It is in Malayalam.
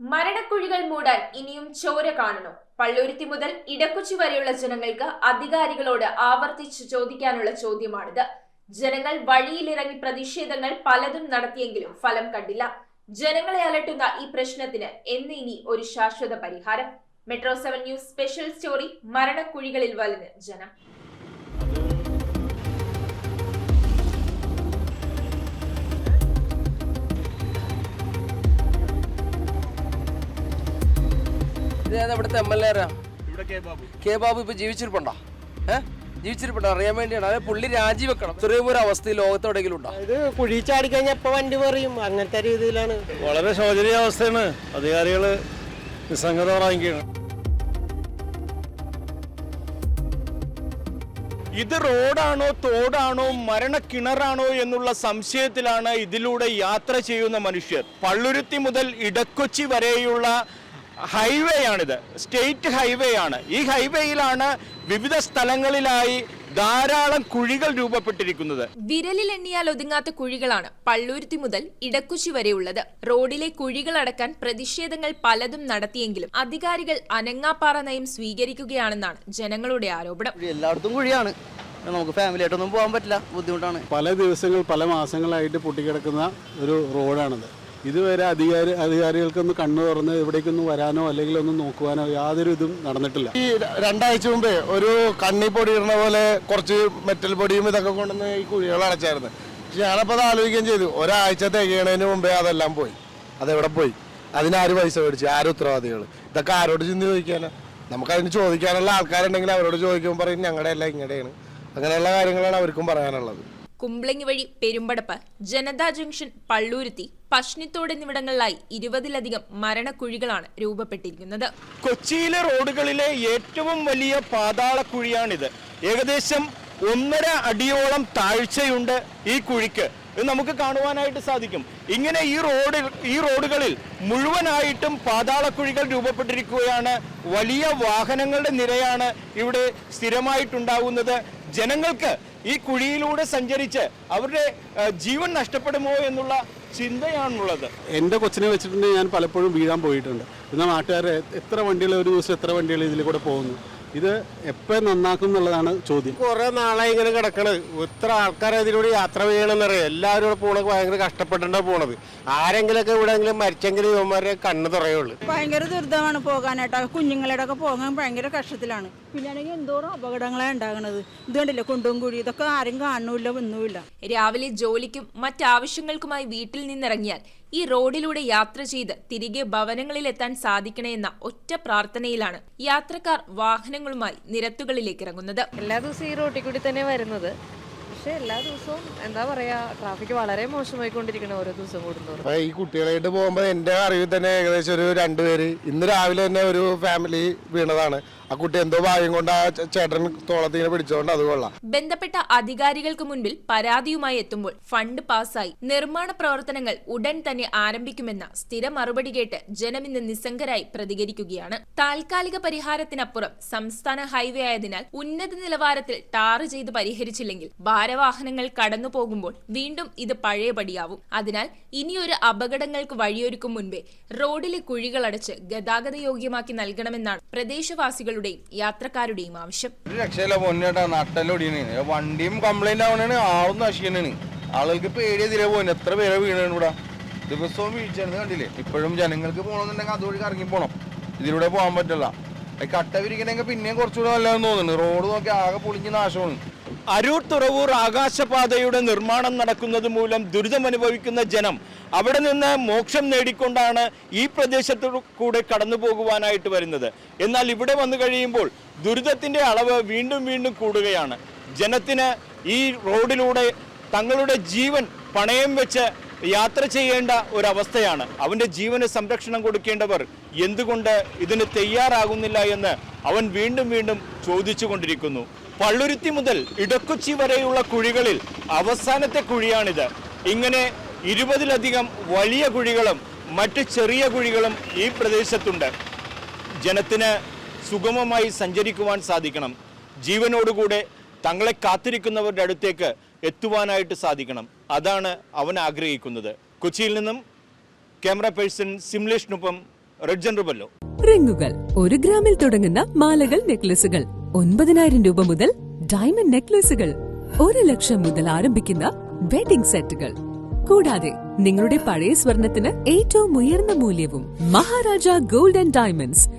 മരണക്കുഴികൾ മൂടാൻ ഇനിയും ചോര കാണണോ? പള്ളുരുത്തി മുതൽ ഇടക്കൊച്ചി വരെയുള്ള ജനങ്ങൾക്ക് അധികാരികളോട് ആവർത്തിച്ച് ചോദിക്കാനുള്ള ചോദ്യമാണിത്. ജനങ്ങൾ വഴിയിലിറങ്ങി പ്രതിഷേധങ്ങൾ പലതും നടത്തിയെങ്കിലും ഫലം കണ്ടില്ല. ജനങ്ങളെ അലട്ടുന്ന ഈ പ്രശ്നത്തിന് എന്ന് ഇനി ഒരു ശാശ്വത പരിഹാരം? മെട്രോ 7 ന്യൂസ് സ്പെഷ്യൽ സ്റ്റോറി മരണക്കുഴികളിൽ വലഞ്ഞ് ജനം. ഇവിടുത്തെ MLA കെ ബാബു ഇപ്പൊ ജീവിച്ചിരിപ്പുണ്ടോ? ജീവിച്ചിരിപ്പുണ്ടോ അറിയാൻ വേണ്ടിയാണ്. അതായത് പുള്ളി രാജിവെക്കണം. ഇത്രയും ഒരു അവസ്ഥ ലോകത്തെവിടെയെങ്കിലും ഉണ്ടോ? ഇത് കുഴി ചാടി കഴിഞ്ഞാൽ ഇപ്പൊ വണ്ടി പറയും, അങ്ങനത്തെ രീതിയിലാണ്. വളരെ ശോചനീയ അവസ്ഥയാണ്. അധികാരികള് നിസ്സംഗത വാങ്ങിക്കുകയാണ്. ഇത് റോഡാണോ തോടാണോ മരണക്കിണറാണോ എന്നുള്ള സംശയത്തിലാണ് ഇതിലൂടെ യാത്ര ചെയ്യുന്ന മനുഷ്യർ. പള്ളുരുത്തി മുതൽ ഇടക്കൊച്ചി വരെയുള്ള ഹൈവേ ആണിത്. സ്റ്റേറ്റ് ഹൈവേ ആണ്. ഈ ഹൈവേയിലാണ് വിവിധ സ്ഥലങ്ങളിലായി ധാരാളം കുഴികൾ രൂപപ്പെട്ടിരിക്കുന്നത്. വിരലിൽ എണ്ണിയാൽ ഒതുങ്ങാത്ത കുഴികളാണ് പള്ളുരുത്തി മുതൽ ഇടക്കൊച്ചി വരെയുള്ളത്. റോഡിലെ കുഴികൾ അടക്കാൻ പ്രതിഷേധങ്ങൾ പലതും നടത്തിയെങ്കിലും അധികാരികൾ അനങ്ങാപ്പാറ നയം സ്വീകരിക്കുകയാണെന്നാണ് ജനങ്ങളുടെ ആരോപണം. എല്ലായിടത്തും കുഴിയാണ്. നമുക്ക് ഫാമിലി ആയിട്ടൊന്നും പോകാൻ പറ്റില്ല, ബുദ്ധിമുട്ടാണ്. പല ദിവസങ്ങൾ പല മാസങ്ങളായിട്ട് പൊട്ടിക്കിടക്കുന്ന ഒരു റോഡാണിത്. ഇതുവരെ അധികാരികൾക്കൊന്ന് കണ്ണു തുറന്ന് ഇവിടേക്കൊന്നും വരാനോ അല്ലെങ്കിൽ ഒന്നും നോക്കുവാനോ യാതൊരു ഇതും നടന്നിട്ടില്ല. ഈ 2 ആഴ്ച മുമ്പേ ഒരു കണ്ണി പൊടി ഇടുന്ന പോലെ കുറച്ച് മെറ്റൽ പൊടിയും ഇതൊക്കെ കൊണ്ടുവന്ന് ഈ കുഴികൾ അടച്ചായിരുന്നു. പക്ഷെ ഞാനപ്പോൾ അത് ആലോചിക്കുകയും ചെയ്തു, ഒരാഴ്ച തികയണതിന് മുമ്പേ അതെല്ലാം പോയി. അതെവിടെ പോയി? അതിനാര് പൈസ മേടിച്ചു? ആരും ഉത്തരവാദികൾ? ഇതൊക്കെ ആരോട് ചെന്ന് ചോദിക്കാനോ? നമുക്കതിന് ചോദിക്കാനുള്ള ആൾക്കാരുണ്ടെങ്കിൽ അവരോട് ചോദിക്കുമ്പോൾ പറയും ഞങ്ങളുടെ അല്ല ഇങ്ങടെയാണ്. അങ്ങനെയുള്ള കാര്യങ്ങളാണ് അവർക്കും പറയാനുള്ളത്. കുംബ്ലങ്ങി വഴി പെരുമ്പടപ്പ്, ജനതാ ജംഗ്ഷൻ, പള്ളൂരുത്തി, പഷ്ണിത്തോട് എന്നിവിടങ്ങളിലായി 20ലധികം മരണക്കുഴികളാണ് രൂപപ്പെട്ടിരിക്കുന്നത്. കൊച്ചിയിലെ റോഡുകളിലെ ഏറ്റവും വലിയ പാതാളക്കുഴിയാണിത്. ഏകദേശം 1.5 അടിയോളം താഴ്ചയുണ്ട് ഈ കുഴിക്ക്. ഇത് നമുക്ക് കാണുവാനായിട്ട് സാധിക്കും. ഇങ്ങനെ ഈ റോഡുകളിൽ മുഴുവനായിട്ടും പാതാളക്കുഴികൾ രൂപപ്പെട്ടിരിക്കുകയാണ്. വലിയ വാഹനങ്ങളുടെ നിരയാണ് ഇവിടെ സ്ഥിരമായിട്ടുണ്ടാകുന്നത്. ജനങ്ങൾക്ക് ഈ കുഴിയിലൂടെ സഞ്ചരിച്ച് അവരുടെ ജീവൻ നഷ്ടപ്പെടുമോ എന്നുള്ള ചിന്തയാണുള്ളത്. എൻ്റെ കൊച്ചിനെ വെച്ചിട്ടുണ്ടെങ്കിൽ ഞാൻ പലപ്പോഴും വീഴാൻ പോയിട്ടുണ്ട്. എന്നാൽ നാട്ടുകാരെ എത്ര വണ്ടികൾ ഒരു ദിവസം എത്ര വണ്ടികൾ ഇതിൽ കൂടെ പോകുന്നു? ഇത് എപ്പോൾ നന്നാക്കും എന്നുള്ളതാണ് ചോദ്യം. കുറെ നാളായി ഇങ്ങനെ കിടക്കണത്. എത്ര ആൾക്കാർ ഇതിലൂടെ യാത്ര ചെയ്യണമെന്നറിയാം. എല്ലാവരും ഇവിടെ പോണത് ഭയങ്കര കഷ്ടപ്പെട്ടിട്ടാണ് പോണത്. ആരെങ്കിലൊക്കെ ഇവിടെയെങ്കിലും മരിച്ചെങ്കിലും ഇവന്മാരെ കണ്ണ് തുറയുള്ളൂ. ഭയങ്കര ദുരിതമാണ് പോകാനായിട്ട്. കുഞ്ഞുങ്ങളുടെ ഒക്കെ പോകാൻ ഭയങ്കര കഷ്ടത്തിലാണ്. പിന്നെയാണെങ്കിൽ എന്തോരം അപകടങ്ങളാണ് ഉണ്ടാകുന്നത്. ഇത് കണ്ടില്ല, കുണ്ടും കുഴി, ഇതൊക്കെ ആരും കാണൂല്ല, ഒന്നുമില്ല. രാവിലെ ജോലിക്കും മറ്റാവശ്യങ്ങൾക്കുമായി വീട്ടിൽ നിന്നിറങ്ങിയാൽ ഈ റോഡിലൂടെ യാത്ര ചെയ്ത് തിരികെ ഭവനങ്ങളിലെത്താൻ സാധിക്കണമെന്ന ഒറ്റ പ്രാർത്ഥനയിലാണ് യാത്രക്കാർ വാഹനങ്ങളുമായി നിരത്തുകളിലേക്ക് ഇറങ്ങുന്നത്. എല്ലാ ദിവസവും ഈ റോട്ടിൽ കൂടി തന്നെ വരുന്നത്. പക്ഷെ എല്ലാ ദിവസവും എന്താ പറയാ, ട്രാഫിക് വളരെ മോശമായിക്കൊണ്ടിരിക്കണം ഓരോ ദിവസം കൂടുന്നതോറും. ഈ കുട്ടികളായിട്ട് പോകുമ്പോൾ എൻ്റെ അറിവിൽ തന്നെ ഏകദേശം ഒരു 2 പേര് ഇന്ന് രാവിലെ തന്നെ ഒരു ഫാമിലി വീണതാണ്. ആ കുട്ടി എന്തോ ഭാഗ്യം കൊണ്ട് ആ ചേട്ടൻ തോളത്തിനെ പിടിച്ചോണ്ട് അത് കൊള്ളാം. ബന്ധപ്പെട്ട അധികാരികൾക്ക് മുൻപിൽ പരാതിയുമായി എത്തുമ്പോൾ ഫണ്ട് പാസ്സായി നിർമ്മാണ പ്രവർത്തനങ്ങൾ ഉടൻ തന്നെ ആരംഭിക്കുമെന്ന സ്ഥിര മറുപടി കേട്ട് ജനം ഇന്ന് നിസ്സംഗരായി പ്രതികരിക്കുകയാണ്. താൽക്കാലിക പരിഹാരത്തിനപ്പുറം സംസ്ഥാന ഹൈവേ ആയതിനാൽ ഉന്നത നിലവാരത്തിൽ ടാർ ചെയ്ത് പരിഹരിച്ചില്ലെങ്കിൽ ഭാരവാഹനങ്ങൾ കടന്നു പോകുമ്പോൾ വീണ്ടും ഇത് പഴയപടിയാവും. അതിനാൽ ഇനിയൊരു അപകടങ്ങൾക്ക് വഴിയൊരുക്കും മുൻപേ റോഡിലെ കുഴികളടച്ച് ഗതാഗത യോഗ്യമാക്കി നൽകണമെന്നാണ് പ്രദേശവാസികളുടെയും യാത്രക്കാരുടെയും ആവശ്യം. രക്ഷയില്ല പൊന്നേട്ടാ, നട്ടലൊടിയാണ്. വണ്ടിയും കംപ്ലൈന്റ് ആവണാണ്, ആളും നശിക്കണാണ്. ആളുകൾക്ക് പേടിയെതിരെ പോകുന്നു. എത്ര പേരെ വീണാണ് ഇവിടെ. ദിവസവും വീഴ്ചയാണ് കണ്ടില്ലേ. ഇപ്പോഴും ജനങ്ങൾക്ക് പോകണമെന്നുണ്ടെങ്കിൽ അതുവഴി കറങ്ങി പോകണം. ഇതിലൂടെ പോകാൻ പറ്റില്ല. കട്ട വിരിക്കണമെങ്കിൽ പിന്നെയും കുറച്ചുകൂടെ നല്ലതെന്ന് തോന്നുന്നു. റോഡ് നോക്കി ആകെ പൊളിഞ്ഞ് നാശമാണ്. അരൂർ തുറവൂർ ആകാശപാതയുടെ നിർമ്മാണം നടക്കുന്നത് മൂലം ദുരിതമനുഭവിക്കുന്ന ജനം അവിടെ നിന്ന് മോക്ഷം നേടിക്കൊണ്ടാണ് ഈ പ്രദേശത്തു കൂടെ കടന്നു പോകുവാനായിട്ട് വരുന്നത്. എന്നാൽ ഇവിടെ വന്നു കഴിയുമ്പോൾ ദുരിതത്തിന്റെ അളവ് വീണ്ടും വീണ്ടും കൂടുകയാണ്. ജനത്തിന് ഈ റോഡിലൂടെ തങ്ങളുടെ ജീവൻ പണയം വെച്ച് യാത്ര ചെയ്യേണ്ട ഒരവസ്ഥയാണ്. അവൻ്റെ ജീവന് സംരക്ഷണം കൊടുക്കേണ്ടവർ എന്തുകൊണ്ട് ഇതിന് തയ്യാറാകുന്നില്ല എന്ന് അവൻ വീണ്ടും വീണ്ടും ചോദിച്ചു കൊണ്ടിരിക്കുന്നു. പള്ളുരുത്തി മുതൽ ഇടക്കൊച്ചി വരെയുള്ള കുഴികളിൽ അവസാനത്തെ കുഴിയാണിത്. ഇങ്ങനെ 20ലധികം വലിയ കുഴികളും മറ്റ് ചെറിയ കുഴികളും ഈ പ്രദേശത്തുണ്ട്. ജനത്തിന് സുഗമമായി സഞ്ചരിക്കുവാൻ സാധിക്കണം. ജീവനോടുകൂടെ തങ്ങളെ കാത്തിരിക്കുന്നവരുടെ അടുത്തേക്ക് എത്തുവാനായിട്ട് സാധിക്കണം. അതാണ് അവൻ ആഗ്രഹിക്കുന്നത്. കൊച്ചിയിൽ നിന്നും ക്യാമറ പേഴ്സൺ സിംലേഷിനൊപ്പം റെഡ്ജൻ റിബല്ലോ. റിങ്ങുകൾ 1 ഗ്രാമിൽ തുടങ്ങുന്ന മാലകൾ, നെക്ലസുകൾ 9,000 രൂപ മുതൽ ഡയമണ്ട് നെക്ലസുകൾ 1 ലക്ഷം മുതൽ ആരംഭിക്കുന്ന വെഡിംഗ് സെറ്റുകൾ. കൂടാതെ നിങ്ങളുടെ പഴയ സ്വർണത്തിന് ഏറ്റവും ഉയർന്ന മൂല്യവും. Maharaja gold and diamonds,